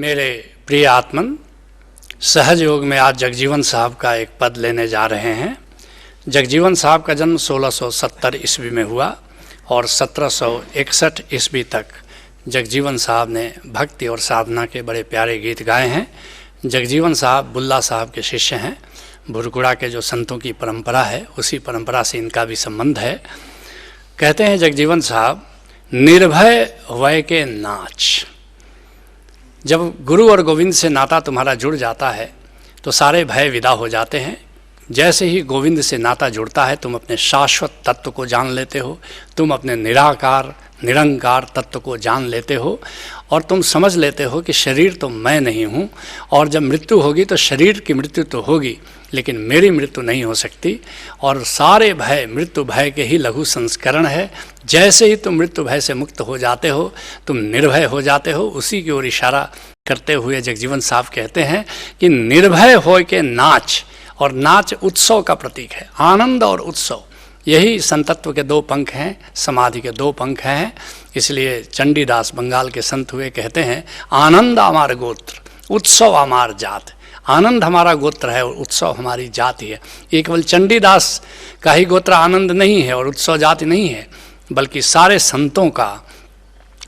मेरे प्रिय आत्मन, सहज योग में आज जगजीवन साहब का एक पद लेने जा रहे हैं। जगजीवन साहब का जन्म 1670 ईस्वी में हुआ और 1761 ईस्वी तक जगजीवन साहब ने भक्ति और साधना के बड़े प्यारे गीत गाए हैं। जगजीवन साहब बुल्ला साहब के शिष्य हैं। भुरकुड़ा के जो संतों की परंपरा है उसी परंपरा से इनका भी संबंध है। कहते हैं जगजीवन साहब, निर्भय वय के नाच। जब गुरु और गोविंद से नाता तुम्हारा जुड़ जाता है तो सारे भय विदा हो जाते हैं। जैसे ही गोविंद से नाता जुड़ता है तुम अपने शाश्वत तत्व को जान लेते हो, तुम अपने निराकार निरंकार तत्व को जान लेते हो और तुम समझ लेते हो कि शरीर तो मैं नहीं हूँ और जब मृत्यु होगी तो शरीर की मृत्यु तो होगी लेकिन मेरी मृत्यु नहीं हो सकती। और सारे भय मृत्यु भय के ही लघु संस्करण है। जैसे ही तुम मृत्यु भय से मुक्त हो जाते हो तुम निर्भय हो जाते हो। उसी की ओर इशारा करते हुए जगजीवन साहब कहते हैं कि निर्भय हो के नाच, और नाच उत्सव का प्रतीक है, आनंद और उत्सव। यही संतत्व के दो पंख हैं, समाधि के दो पंख हैं। इसलिए चंडीदास बंगाल के संत हुए कहते हैं, आनंद हमार गोत्र उत्सव हमार जात। आनंद हमारा गोत्र है और उत्सव हमारी जाति है। ये केवल चंडीदास का ही गोत्र आनंद नहीं है और उत्सव जाति नहीं है, बल्कि सारे संतों का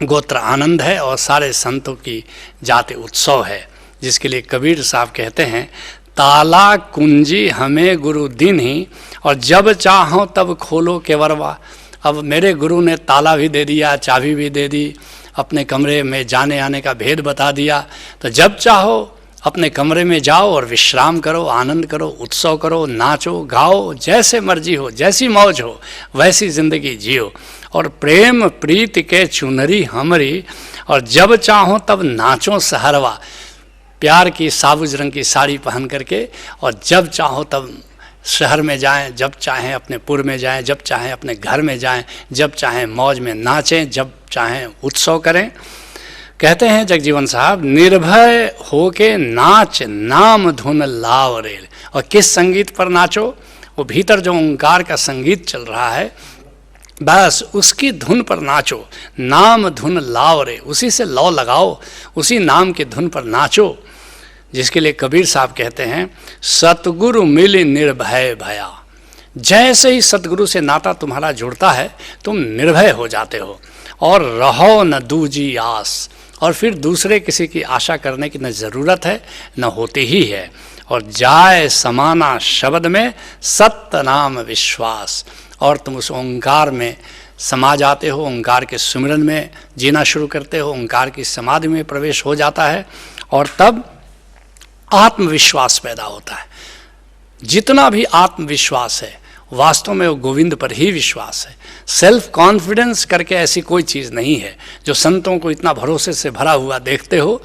गोत्र आनंद है और सारे संतों की जाति उत्सव है। जिसके लिए कबीर साहब कहते हैं, ताला कुंजी हमें गुरु दिन ही और जब चाहो तब खोलो केवरवा। अब मेरे गुरु ने ताला भी दे दिया, चाबी भी दे दी, अपने कमरे में जाने आने का भेद बता दिया। तो जब चाहो अपने कमरे में जाओ और विश्राम करो, आनंद करो, उत्सव करो, नाचो गाओ, जैसे मर्जी हो, जैसी मौज हो वैसी जिंदगी जियो। और प्रेम प्रीत के चुनरी हमरी और जब चाहो तब नाचो सहरवा। प्यार की साबुज रंग की साड़ी पहन करके और जब चाहो तब शहर में जाएं, जब चाहें अपने पुर में जाएं, जब चाहें अपने घर में जाएं, जब चाहें मौज में नाचें, जब चाहें उत्सव करें। कहते हैं जगजीवन साहब, निर्भय होके नाच नाम धुन लाव रे। और किस संगीत पर नाचो? वो भीतर जो ओंकार का संगीत चल रहा है बस उसकी धुन पर नाचो। नाम धुन लाव रे, उसी से लौ लगाओ, उसी नाम की धुन पर नाचो। जिसके लिए कबीर साहब कहते हैं, सतगुरु मिली निर्भय भया। जैसे ही सतगुरु से नाता तुम्हारा जुड़ता है तुम निर्भय हो जाते हो और रहो न दूजी आस। और फिर दूसरे किसी की आशा करने की न ज़रूरत है न होती ही है। और जाए समाना शब्द में सत्य नाम विश्वास। और तुम उस ओंकार में समा जाते हो, ओंकार के सुमिरन में जीना शुरू करते हो, ओंकार की समाधि में प्रवेश हो जाता है और तब आत्मविश्वास पैदा होता है। जितना भी आत्मविश्वास है वास्तव में वो गोविंद पर ही विश्वास है। सेल्फ कॉन्फिडेंस करके ऐसी कोई चीज़ नहीं है। जो संतों को इतना भरोसे से भरा हुआ देखते हो,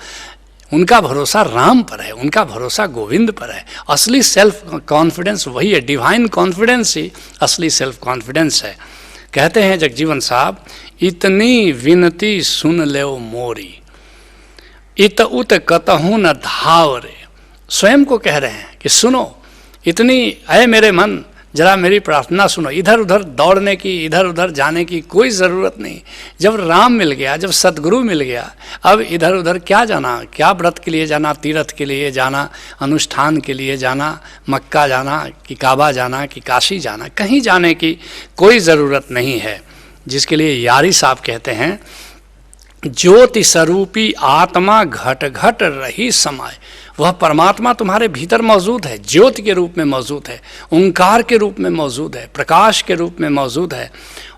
उनका भरोसा राम पर है, उनका भरोसा गोविंद पर है। असली सेल्फ कॉन्फिडेंस वही है, डिवाइन कॉन्फिडेंस ही असली सेल्फ कॉन्फिडेंस है। कहते हैं जगजीवन साहब, इतनी विनती सुन ले मोरी इत उत कतहु न धाव रे। स्वयं को कह रहे हैं कि सुनो, इतनी ऐ मेरे मन जरा मेरी प्रार्थना सुनो। इधर उधर दौड़ने की, इधर उधर जाने की कोई ज़रूरत नहीं। जब राम मिल गया, जब सतगुरु मिल गया, अब इधर उधर क्या जाना, क्या व्रत के लिए जाना, तीर्थ के लिए जाना, अनुष्ठान के लिए जाना, मक्का जाना कि काबा जाना कि काशी जाना, कहीं जाने की कोई ज़रूरत नहीं है। जिसके लिए यारी साहब कहते हैं, ज्योति स्वरूपी आत्मा घट घट रही समाय। वह परमात्मा तुम्हारे भीतर मौजूद है, ज्योति के रूप में मौजूद है, ओंकार के रूप में मौजूद है, प्रकाश के रूप में मौजूद है।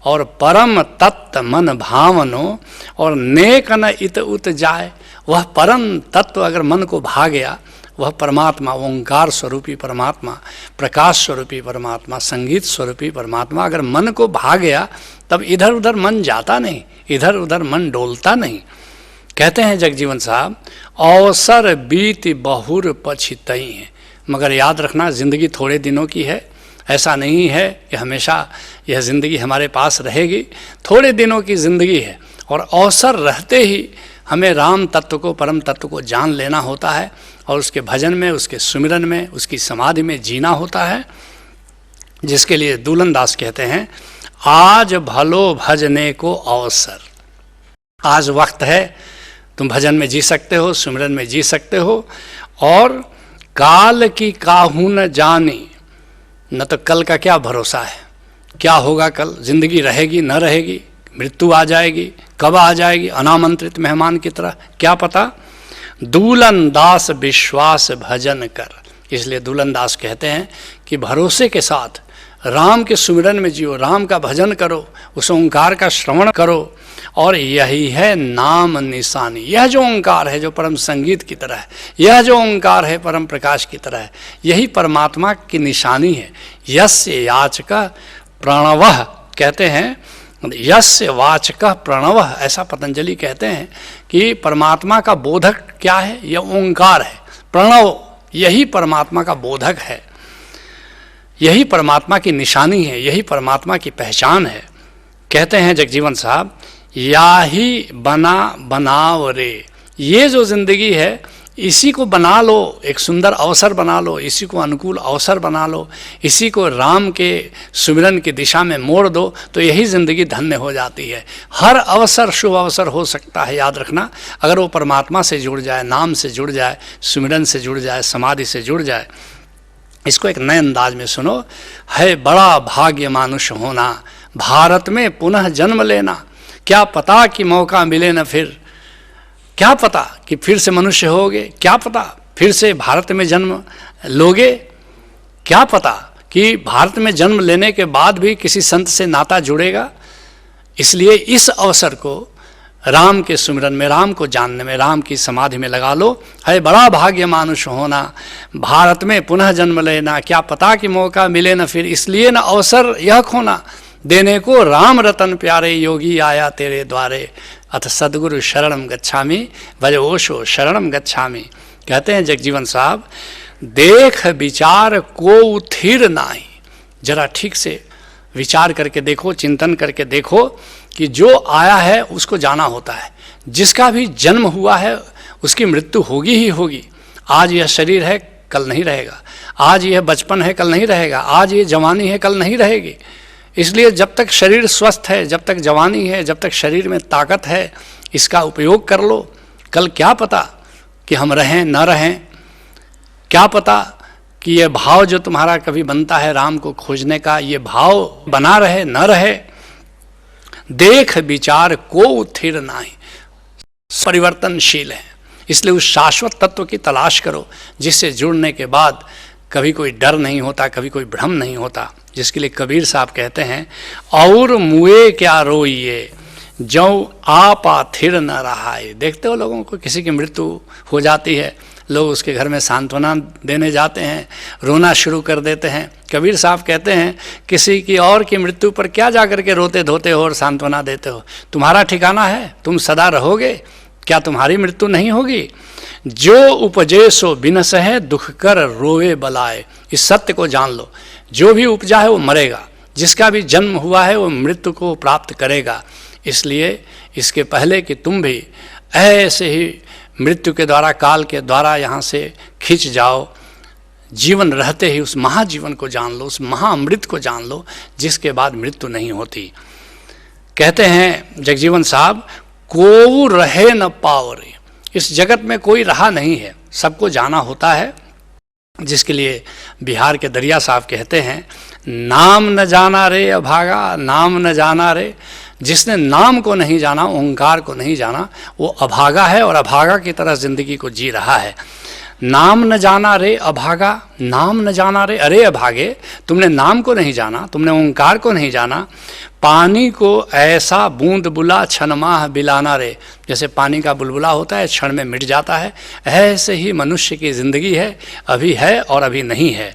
और परम तत्व मन भावनो और नेक न इत उत जाए। वह परम तत्व अगर मन को भा गया, वह परमात्मा, ओंकार स्वरूपी परमात्मा, प्रकाश स्वरूपी परमात्मा, संगीत स्वरूपी परमात्मा अगर मन को भा गया तब इधर उधर मन जाता नहीं, इधर उधर मन डोलता नहीं। कहते हैं जगजीवन साहब, अवसर बीत बहुर पछितई है। मगर याद रखना, ज़िंदगी थोड़े दिनों की है। ऐसा नहीं है कि हमेशा यह ज़िंदगी हमारे पास रहेगी। थोड़े दिनों की ज़िंदगी है और अवसर रहते ही हमें राम तत्व को, परम तत्व को जान लेना होता है और उसके भजन में, उसके सुमिरन में, उसकी समाधि में जीना होता है। जिसके लिए दूलन दास कहते हैं, आज भलो भजने को अवसर। आज वक्त है तुम भजन में जी सकते हो, सुमिरन में जी सकते हो। और काल की काहू न जानी, न तो कल का क्या भरोसा है, क्या होगा कल, जिंदगी रहेगी न रहेगी, मृत्यु आ जाएगी, कब आ जाएगी, अनामंत्रित मेहमान की तरह, क्या पता। दूलन दास विश्वास भजन कर, इसलिए दूलन दास कहते हैं कि भरोसे के साथ राम के सुमिरन में जियो, राम का भजन करो, उस ओंकार का श्रवण करो, और यही है नाम निशानी। यह जो ओंकार है, जो परम संगीत की तरह है, यह जो ओंकार है परम प्रकाश की तरह है, यही परमात्मा की निशानी है। यस्य याचका प्रणवः कहते हैं, यस्य वाचकः प्रणवः, ऐसा पतंजलि कहते हैं कि परमात्मा का बोधक क्या है, यह ओंकार है। प्रणव यही परमात्मा का बोधक है, यही परमात्मा की निशानी है, यही परमात्मा की पहचान है। कहते हैं जगजीवन साहब, या ही बना बनाव रे, ये जो जिंदगी है इसी को बना लो, एक सुंदर अवसर बना लो, इसी को अनुकूल अवसर बना लो, इसी को राम के सुमिरन की दिशा में मोड़ दो, तो यही ज़िंदगी धन्य हो जाती है। हर अवसर शुभ अवसर हो सकता है, याद रखना, अगर वो परमात्मा से जुड़ जाए, नाम से जुड़ जाए, सुमिरन से जुड़ जाए, समाधि से जुड़ जाए। इसको एक नए अंदाज में सुनो। है बड़ा भाग्य मानुष होना, भारत में पुनः जन्म लेना, क्या पता कि मौका मिले न फिर, क्या पता कि फिर से मनुष्य होगे, क्या पता फिर से भारत में जन्म लोगे, क्या पता कि भारत में जन्म लेने के बाद भी किसी संत से नाता जुड़ेगा। इसलिए इस अवसर को राम के सुमिरन में, राम को जानने में, राम की समाधि में लगा लो। है बड़ा भाग्य मानुष होना, भारत में पुनः जन्म लेना, क्या पता कि मौका मिले न फिर, इसलिए न अवसर यह खोना, देने को राम रतन प्यारे, योगी आया तेरे द्वारे, अथ सद्गुरु शरणम गच्छामि, भज ओशो शरणम गच्छामि। कहते हैं जगजीवन साहब, देख विचार को थिर नाही, जरा ठीक से विचार करके देखो, चिंतन करके देखो कि जो आया है उसको जाना होता है, जिसका भी जन्म हुआ है उसकी मृत्यु होगी ही होगी। आज यह शरीर है, कल नहीं रहेगा, आज यह बचपन है, कल नहीं रहेगा, आज ये जवानी है, कल नहीं रहेगी। इसलिए जब तक शरीर स्वस्थ है, जब तक जवानी है, जब तक शरीर में ताकत है, इसका उपयोग कर लो। कल क्या पता कि हम रहें न रहें, क्या पता कि ये भाव जो तुम्हारा कभी बनता है राम को खोजने का, ये भाव बना रहे न रहे। देख विचार को थिर नाही, परिवर्तनशील है, इसलिए उस शाश्वत तत्व की तलाश करो, जिससे जुड़ने के बाद कभी कोई डर नहीं होता, कभी कोई भ्रम नहीं होता। जिसके लिए कबीर साहब कहते हैं, और मुए क्या रोइए जो आपा थिर न रहा है। देखते हो लोगों को, किसी की मृत्यु हो जाती है, लोग उसके घर में सांत्वना देने जाते हैं, रोना शुरू कर देते हैं। कबीर साहब कहते हैं, किसी की और की मृत्यु पर क्या जाकर के रोते धोते हो और सांत्वना देते हो, तुम्हारा ठिकाना है, तुम सदा रहोगे, क्या तुम्हारी मृत्यु नहीं होगी। जो उपजे सो बिनस है, दुख कर रोए बलाए। इस सत्य को जान लो, जो भी उपजा है वो मरेगा, जिसका भी जन्म हुआ है वो मृत्यु को प्राप्त करेगा। इसलिए इसके पहले कि तुम भी ऐसे ही मृत्यु के द्वारा, काल के द्वारा यहाँ से खिंच जाओ, जीवन रहते ही उस महाजीवन को जान लो, उस महाअमृत को जान लो, जिसके बाद मृत्यु नहीं होती। कहते हैं जगजीवन साहब, को रहे न पावरे, इस जगत में कोई रहा नहीं है, सबको जाना होता है। जिसके लिए बिहार के दरिया साहब कहते हैं, नाम न जाना रे अभागा, नाम न जाना रे। जिसने नाम को नहीं जाना, ओंकार को नहीं जाना, वो अभागा है और अभागा की तरह जिंदगी को जी रहा है। नाम न जाना रे अभागा, नाम न जाना रे, अरे अभागे, तुमने नाम को नहीं जाना, तुमने ओंकार को नहीं जाना। पानी को ऐसा बूंद बुला क्षणमाह बिलाना रे, जैसे पानी का बुलबुला होता है, क्षण में मिट जाता है, ऐसे ही मनुष्य की जिंदगी है, अभी है और अभी नहीं है।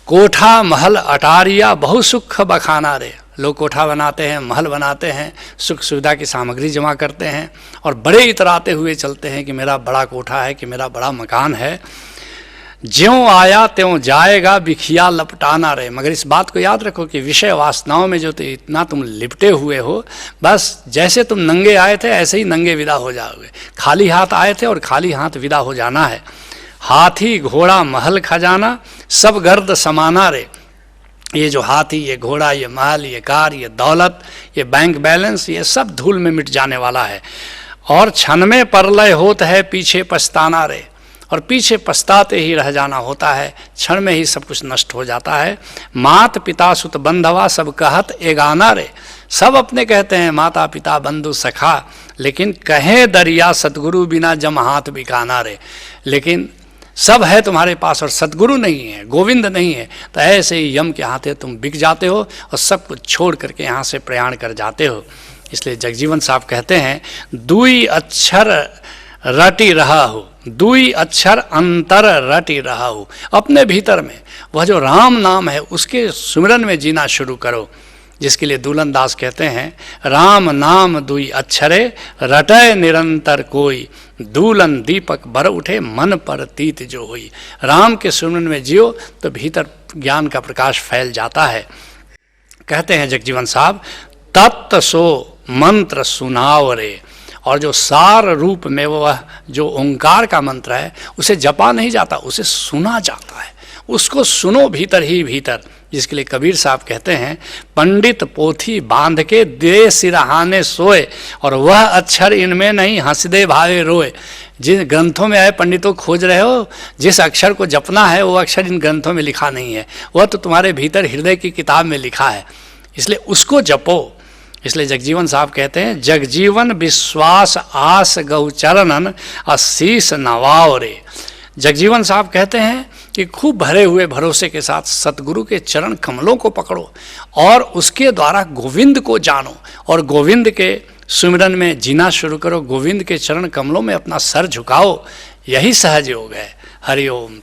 कोठा महल अटारिया बहु सुख बखाना रे, लोग कोठा बनाते हैं, महल बनाते हैं, सुख सुविधा की सामग्री जमा करते हैं और बड़े इतराते हुए चलते हैं कि मेरा बड़ा कोठा है, कि मेरा बड़ा मकान है। ज्यों आया त्यों जाएगा, बिखिया लपटाना रहे। मगर इस बात को याद रखो कि विषय वासनाओं में जो इतना तुम लिपटे हुए हो, बस जैसे तुम नंगे आए थे ऐसे ही नंगे विदा हो जाओगे। खाली हाथ आए थे और खाली हाथ विदा हो जाना है। हाथी घोड़ा महल खजाना, सब गर्द समाना रे। ये जो हाथी, ये घोड़ा, ये महल, ये कार, ये दौलत, ये बैंक बैलेंस, ये सब धूल में मिट जाने वाला है। और क्षण में परलय होत है पीछे पछताना रे, और पीछे पछताते ही रह जाना होता है, क्षण में ही सब कुछ नष्ट हो जाता है। मात पिता सुत बंधवा सब कहत एगाना रे, सब अपने कहते हैं माता पिता बंधु सखा, लेकिन कहे दरिया सतगुरु बिना जम हाथ बिकाना रे, लेकिन सब है तुम्हारे पास और सतगुरु नहीं है, गोविंद नहीं है, तो ऐसे ही यम के हाथे तुम बिक जाते हो और सब कुछ छोड़ करके यहाँ से प्रयाण कर जाते हो। इसलिए जगजीवन साहब कहते हैं दुई अक्षर रटी रहा हो, दुई अक्षर अंतर रटी रहा हो, अपने भीतर में वह जो राम नाम है उसके सुमिरन में जीना शुरू करो, जिसके लिए दुल्हन दास कहते हैं राम नाम दुई अक्षरे रटय निरंतर कोई, दूलन दीपक बर उठे मन पर तीत जो हुई। राम के सुमिरन में जियो तो भीतर ज्ञान का प्रकाश फैल जाता है। कहते हैं जगजीवन साहब तत्त सो मंत्र सुनाओ रे, और जो सार रूप में वह जो ओंकार का मंत्र है उसे जपा नहीं जाता, उसे सुना जाता है, उसको सुनो भीतर ही भीतर। जिसके लिए कबीर साहब कहते हैं पंडित पोथी बांध के दे सिरहाने सोए, और वह अक्षर इनमें नहीं हंसदे भावे रोए। जिन ग्रंथों में आए पंडितों खोज रहे हो, जिस अक्षर को जपना है वो अक्षर इन ग्रंथों में लिखा नहीं है, वह तो तुम्हारे भीतर हृदय की किताब में लिखा है, इसलिए उसको जपो। इसलिए जगजीवन साहब कहते हैं जगजीवन विश्वास आस गौचरणन अशीस नवाओ रे। जगजीवन साहब कहते हैं कि खूब भरे हुए भरोसे के साथ सतगुरु के चरण कमलों को पकड़ो और उसके द्वारा गोविंद को जानो और गोविंद के सुमिरन में जीना शुरू करो, गोविंद के चरण कमलों में अपना सर झुकाओ, यही सहज योग है। हरि ओम।